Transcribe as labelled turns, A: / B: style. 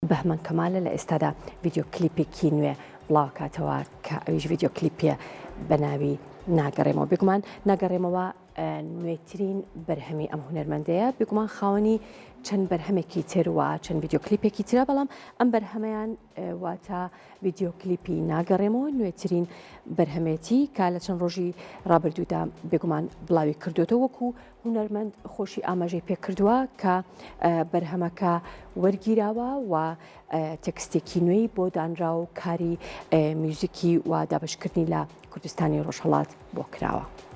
A: بەهمەن کەمالە لە ئێستادا ڤیددیو کلیپێکی نوێ بڵاو کاتەوە کە ئەویش ڤیددیو کلیپە بە ناوی ناگەڕێمەوە. بگومان ناگەڕێمەوە نوێترین بەرهەمی ئەم هونەرمەندەیە، بگومان خاوەنی چەند بەرهەمێکی تروە، چەند ڤیددیو کلیپێکی ترە، بەڵام ئەم بەرهەمەیان واتە ڤیددیو کلیپی ناگەڕێمەوە نوێترین بەرهەمێتی کە لە چەند ڕۆژی ڕابردوودا بێگومان بڵاوی کردوێتەوە وەکو هونەرمەند خۆشی ئاماژەی پێ کردووە کە بەرهەمەکە وەرگیراوە و تەکستێکی نوێی بۆ دانرا و کاری میوزیکی و دابشکردنی لە کوردستانی ڕۆژهەڵات بۆ کراوە.